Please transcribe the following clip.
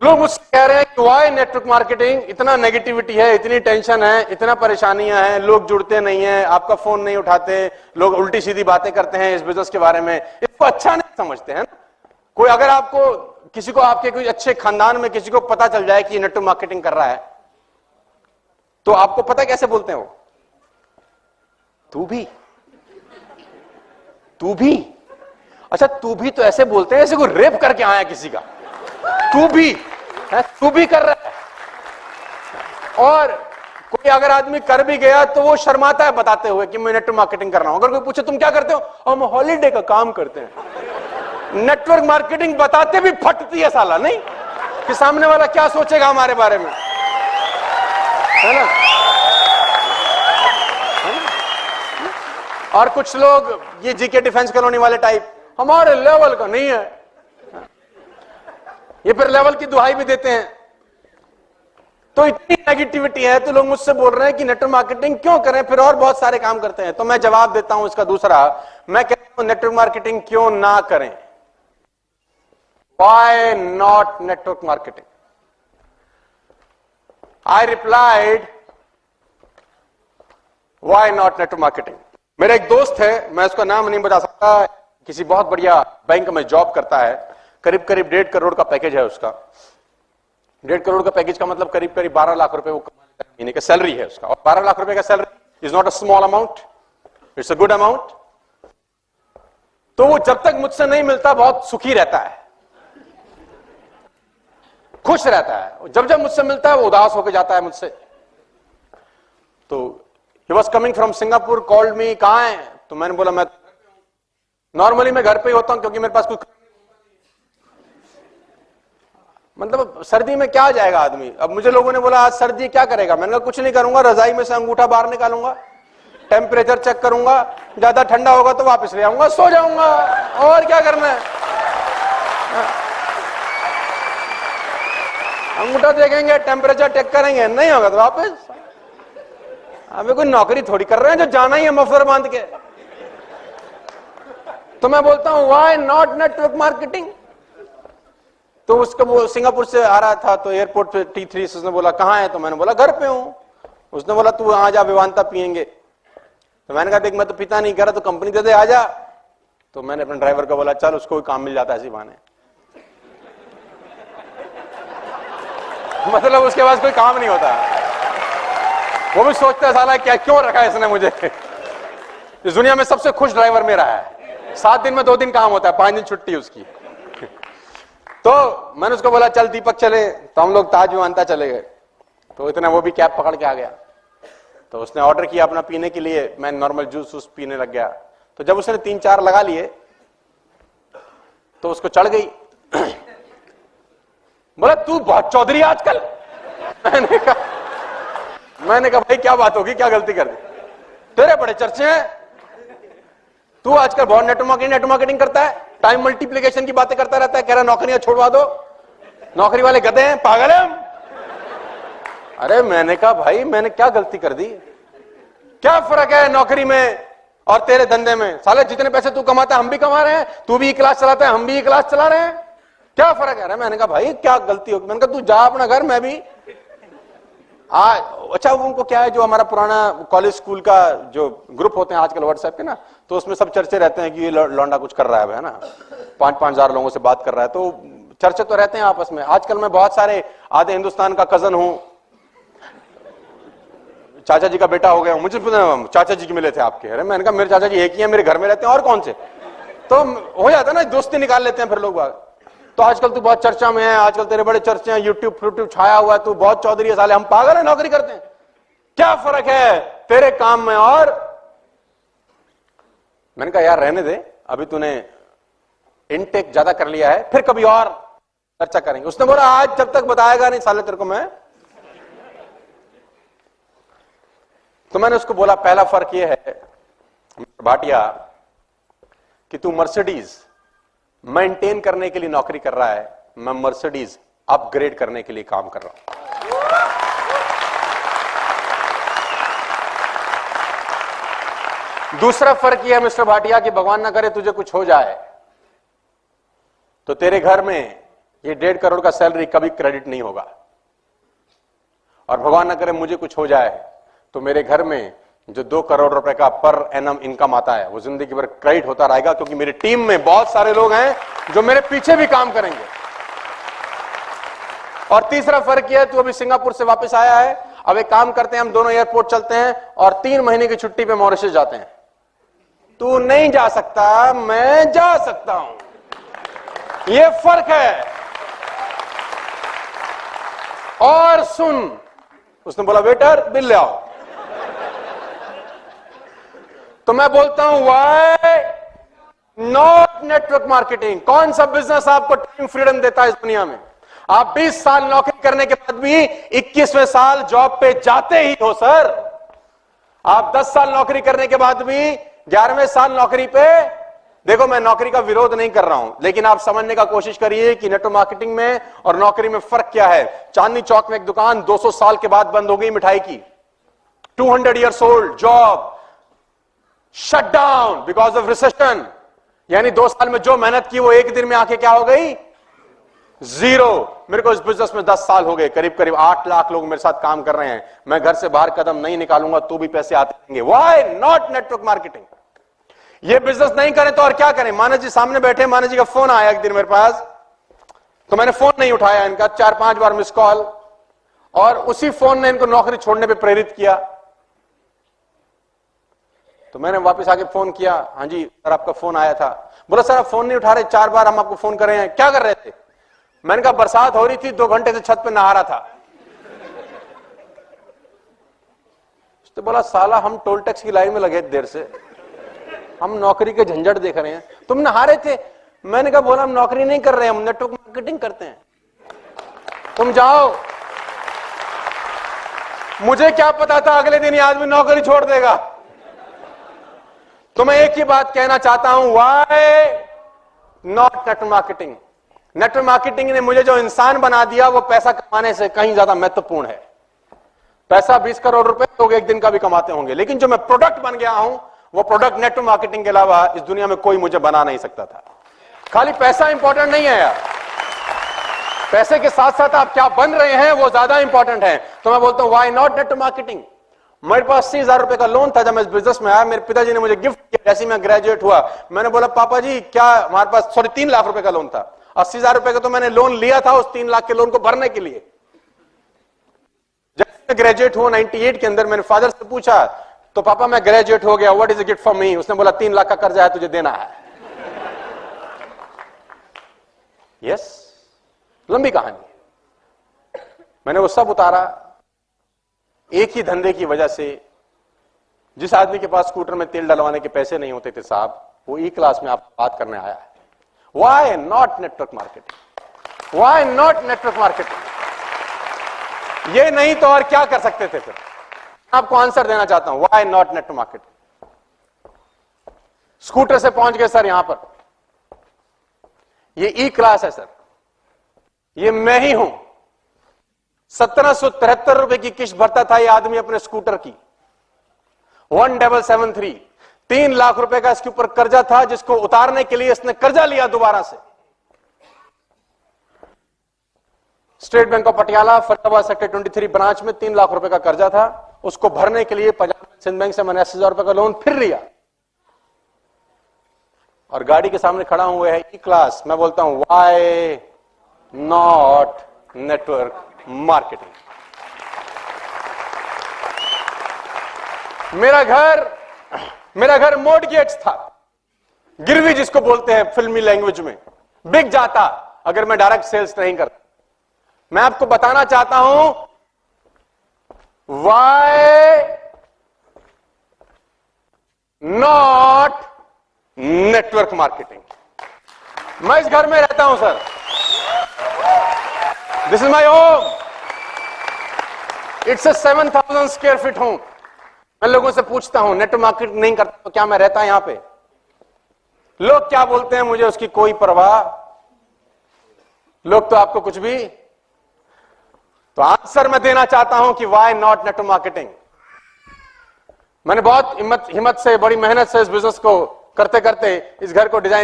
लोग मुझसे कह रहे हैं कि वाई नेटवर्क मार्केटिंग, इतना नेगेटिविटी है, इतनी टेंशन है, इतना परेशानियां हैं, लोग जुड़ते नहीं हैं, आपका फोन नहीं उठाते, लोग उल्टी सीधी बातें करते हैं इस बिजनेस के बारे में, इसको अच्छा नहीं समझते हैं। कोई अगर आपको किसी को आपके कोई अच्छे खानदान में किसी को पता चल जाए कि ये नेटवर्क मार्केटिंग कर रहा है, तो आपको पता कैसे बोलते हैं वो? तू भी अच्छा, तू भी तो ऐसे बोलते हैं जैसे कोई रेप करके आया किसी का। तू भी कर रहा है। और कोई अगर आदमी कर भी गया तो वो शर्माता है बताते हुए कि मैं नेटवर्क मार्केटिंग कर रहा हूं। अगर कोई पूछे तुम क्या करते हो, हम हॉलीडे का काम करते हैं। नेटवर्क मार्केटिंग बताते भी फटती है साला, नहीं कि सामने वाला क्या सोचेगा हमारे बारे में, है ना? और कुछ लोग ये जीके डिफेंस कॉलोनी वाले टाइप, हमारे लेवल का नहीं है, ये फिर लेवल की दुहाई भी देते हैं। तो इतनी नेगेटिविटी है तो लोग मुझसे बोल रहे हैं कि नेटवर्क मार्केटिंग क्यों करें, फिर और बहुत सारे काम करते हैं। तो मैं जवाब देता हूं इसका दूसरा, मैं कहता हूं नेटवर्क मार्केटिंग क्यों ना करें। Why not network marketing? I replied, why not network marketing? मेरा एक दोस्त है, मैं उसका नाम नहीं बता सकता, किसी बहुत बढ़िया बैंक में जॉब करता है, करीब करीब 1.5 करोड़ का पैकेज है उसका। 1.5 करोड़ का पैकेज का मतलब करीब करीब 12 लाख रुपए वो महीने का सैलरी है उसका। और 12 लाख रुपए का salary is not a small amount, it's a good amount. तो वो जब तक मुझसे नहीं मिलता बहुत सुखी रहता है, खुश रहता है। जब जब मुझसे मिलता है वो उदास होकर जाता है मुझसे। तो he was coming from Singapore, called me, कहां है? तो मैंने बोला मैं नॉर्मली मैं घर पे ही होता हूं क्योंकि मेरे पास कुछ, मतलब सर्दी में क्या जाएगा आदमी। अब मुझे लोगों ने बोला आज सर्दी क्या करेगा, मैंने कहा कुछ नहीं करूंगा, रजाई में से अंगूठा बाहर निकालूंगा, टेम्परेचर चेक करूंगा, ज्यादा ठंडा होगा तो वापस ले आऊंगा, सो जाऊंगा, और क्या करना है। अंगूठा देखेंगे, टेम्परेचर चेक करेंगे, नहीं होगा तो वापस। हमें कोई नौकरी थोड़ी कर रहे हैं जो जाना ही है मफलर बांध के। तो मैं बोलता हूं व्हाई नॉट नेटवर्क मार्केटिंग। तो उसका वो सिंगापुर से आ रहा था तो एयरपोर्ट पे T3 उसने बोला कहां है, तो मैंने बोला घर पे हूं। उसने बोला तू आ जा, विवांता पियेंगे। तो मैंने कहा देख मैं तो पिता नहीं कर रहा, तो कंपनी दे दे, आ जा। तो मैंने अपने ड्राइवर को बोला चल उसको भी काम मिल जाता है इसी बहाने। मतलब उसके पास कोई काम नहीं होता, वो भी सोचता है साला क्या क्यों रखा है इसने मुझे। इस दुनिया में सबसे खुश ड्राइवर मेरा है, 7 दिन में 2 दिन काम होता है, 5 दिन छुट्टी उसकी। तो मैंने उसको बोला चल दीपक चले, तो हम लोग ताज विमानता चले गए। तो इतना वो भी कैब पकड़ के आ गया। तो उसने ऑर्डर किया अपना पीने के लिए, मैं नॉर्मल जूस पीने लग गया। तो जब उसने 3-4 लगा लिए तो उसको चढ़ गई। बोला तू बहुत चौधरी आजकल। मैंने कहा भाई क्या बात होगी, क्या गलती कर दी, तेरे बड़े चर्चे हैं, तू आजकल बहुत नेटवर्क मार्केटिंग करता है, टाइम मल्टीप्लिकेशन की बातें करता रहता है, कह रहा नौकरियां छोड़वा दो, नौकरी वाले गधे हैं, पागल है हम। अरे मैंने कहा भाई मैंने क्या गलती कर दी, क्या फर्क है नौकरी में और तेरे धंधे में? साले जितने पैसे तू कमाता है हम भी कमा रहे हैं, तू भी क्लास चलाता है हम भी क्लास चला रहे हैं, क्या फर्क है? मैंने कहा भाई क्या गलती होगी? मैंने कहा तू जा अपना घर, मैं भी अच्छा उनको क्या है, जो हमारा पुराना कॉलेज स्कूल का जो ग्रुप होते हैं आजकल व्हाट्सएप के ना, तो उसमें सब चर्चे रहते हैं कि ये लौंडा कुछ कर रहा है ना, 5-5 हजार लोगों से बात कर रहा है, तो चर्चे तो रहते हैं आपस में। आजकल मैं बहुत सारे आधे हिंदुस्तान का कजन हूं, चाचा जी का बेटा हो गया, मुझे चाचा जी के मिले थे आपके। अरे मैंने कहा मेरे चाचा जी एक ही है, मेरे घर में रहते हैं और कौन से, तो हो जाता है ना, दोस्ती निकाल लेते हैं फिर लोग। तो आजकल तू बहुत चर्चा में है, आजकल तेरे बड़े चर्चे हैं, यूट्यूब छाया हुआ है, तू बहुत चौधरी है, साले हम पागल है, नौकरी करते हैं, क्या फर्क है तेरे काम में? और मैंने कहा यार रहने दे, अभी तूने इनटेक ज्यादा कर लिया है, फिर कभी और चर्चा करेंगे। उसने बोला आज जब तक बताएगा नहीं साले तेरे को मैं। तो मैंने उसको बोला पहला फर्क यह है भाटिया कि तू मर्सिडीज मेंटेन करने के लिए नौकरी कर रहा है, मैं मर्सिडीज अपग्रेड करने के लिए काम कर रहा हूं। दूसरा फर्क यह है मिस्टर भाटिया कि भगवान ना करे तुझे कुछ हो जाए तो तेरे घर में ये 1.5 करोड़ का सैलरी कभी क्रेडिट नहीं होगा। और भगवान न करे मुझे कुछ हो जाए तो मेरे घर में जो 2 करोड़ रुपए का पर एनम इनकम आता है वो जिंदगी भर क्रेडिट होता रहेगा, क्योंकि मेरी टीम में बहुत सारे लोग हैं जो मेरे पीछे भी काम करेंगे। और तीसरा फर्क यह है, तू अभी सिंगापुर से वापस आया है, अब एक काम करते हैं, हम दोनों एयरपोर्ट चलते हैं और 3 महीने की छुट्टी पे मॉरिशस जाते हैं। तू नहीं जा सकता, मैं जा सकता हूं, यह फर्क है। और सुन, उसने बोला वेटर बिल ले आओ, तो मैं बोलता हूं व्हाई नॉट नेटवर्क मार्केटिंग। कौन सा बिजनेस आपको टाइम फ्रीडम देता है इस दुनिया में? आप 20 साल नौकरी करने के बाद भी 21वें साल जॉब पे जाते ही हो सर। आप 10 साल नौकरी करने के बाद भी 11वें साल नौकरी पे, देखो मैं नौकरी का विरोध नहीं कर रहा हूं, लेकिन आप समझने का कोशिश करिए कि नेटवर्क मार्केटिंग में और नौकरी में फर्क क्या है। चांदनी चौक में एक दुकान 200 साल के बाद बंद हो गई मिठाई की, 200 years old job shut down because of recession. यानी 2 साल में जो मेहनत की वो एक दिन में आके क्या हो गई? जीरो। मेरे को इस बिजनेस में 10 साल हो गए, करीब करीब 8 लाख लोग मेरे साथ काम कर रहे हैं। मैं घर से बाहर कदम नहीं निकालूंगा तो भी पैसे आते रहेंगे। Why not network marketing? ये बिजनेस नहीं करें तो और क्या करें? मानस जी सामने बैठे, मानस जी का फोन आया एक दिन मेरे पास, तो मैंने फोन नहीं उठाया, इनका 4-5 बार मिस कॉल, और उसी फोन ने इनको नौकरी छोड़ने पे प्रेरित किया। तो मैंने वापस आके फोन किया, हाँ जी सर आपका फोन आया था। बोला सर आप फोन नहीं उठा रहे, 4 बार हम आपको फोन कर रहे हैं, क्या कर रहे थे? मैंने कहा बरसात हो रही थी, 2 घंटे से छत पे नहा रहा था। तो बोला साला हम टोल टैक्स की लाइन में लगे देर से, हम नौकरी के झंझट देख रहे हैं, तुम नहा रहे थे। मैंने कहा बोला हम नौकरी नहीं कर रहे हैं, हम नेटवर्क मार्केटिंग करते हैं, तुम जाओ। मुझे क्या पता था अगले दिन ये आदमी नौकरी छोड़ देगा। तो मैं एक ही बात कहना चाहता हूं, why not network marketing? Network marketing ने मुझे जो इंसान बना दिया वो पैसा कमाने से कहीं ज्यादा महत्वपूर्ण है। पैसा 20 करोड़ रुपए लोग एक दिन का भी कमाते होंगे, लेकिन जो मैं प्रोडक्ट बन गया हूं वो प्रोडक्ट नेटवर्क मार्केटिंग के अलावा इस दुनिया में कोई मुझे बना नहीं सकता था। खाली पैसा इंपॉर्टेंट नहीं है यार, पैसे के साथ साथ आप क्या बन रहे हैं वो ज्यादा इंपॉर्टेंट है। तो मैं बोलता हूं व्हाई नॉट नेटवर्क मार्केटिंग? मेरे पास 80,000 रुपए का लोन था जब मैं इस बिजनेस में आया, मेरे पिताजी ने मुझे गिफ्ट किया जैसे मैं ग्रेजुएट हुआ। मैंने बोला पापा जी क्या हमारे पास 3 लाख रुपए का लोन था, 80,000 रुपए का तो मैंने लोन लिया था उस 3 लाख के लोन को भरने के लिए। जब मैं ग्रेजुएट हुआ 98 के अंदर, मैंने फादर से पूछा तो पापा मैं ग्रेजुएट हो गया, what is a gift for me? उसने बोला 3 लाख का कर्जा है तुझे देना है। यस, लंबी कहानी। मैंने वो सब उतारा एक ही धंधे की वजह से। जिस आदमी के पास स्कूटर में तेल डलवाने के पैसे नहीं होते थे साहब, वो ई क्लास में आपको बात करने आया है। Why not network marketing? Why not network marketing? ये नहीं तो और क्या कर सकते थे फिर? आपको आंसर देना चाहता हूं, why not network marketing? Scooter से पहुंच गए सर यहां पर, ये ई क्लास है सर, ये मैं ही हूं। 1773 रुपए की किस्त भरता था ये आदमी अपने स्कूटर की, 1773। 3 लाख रुपए का इसके ऊपर कर्जा था जिसको उतारने के लिए इसने कर्जा लिया दोबारा से। State bank of Patiala Faridabad sector 23 branch में 3 लाख रुपए का कर्जा था, उसको भरने के लिए पंजाब सिंध बैंक से मैंने 80,000 रुपए का लोन फिर लिया। और गाड़ी के सामने खड़ा हुआ है ई क्लास। मैं बोलता हूं व्हाई नॉट नेटवर्क मार्केटिंग? मेरा घर मॉर्टगेज था, गिरवी जिसको बोलते हैं फिल्मी लैंग्वेज में, बिक जाता अगर मैं डायरेक्ट सेल्स नहीं करता। मैं आपको बताना चाहता हूं व्हाई नॉट नेटवर्क मार्केटिंग? मैं इस घर में रहता हूं sir, this is my home, it's a 7,000 square feet home. मैं लोगों से पूछता हूं नेटवर्क मार्केटिंग नहीं करता तो क्या मैं रहता यहां पे? लोग क्या बोलते हैं मुझे उसकी कोई परवाह, लोग तो आपको कुछ भी। तो आंसर मैं देना चाहता हूं कि व्हाई नॉट नेटवर्क मार्केटिंग? मैंने बहुत हिम्मत से, बड़ी मेहनत से इस बिजनेस को करते करते इस घर को डिजाइन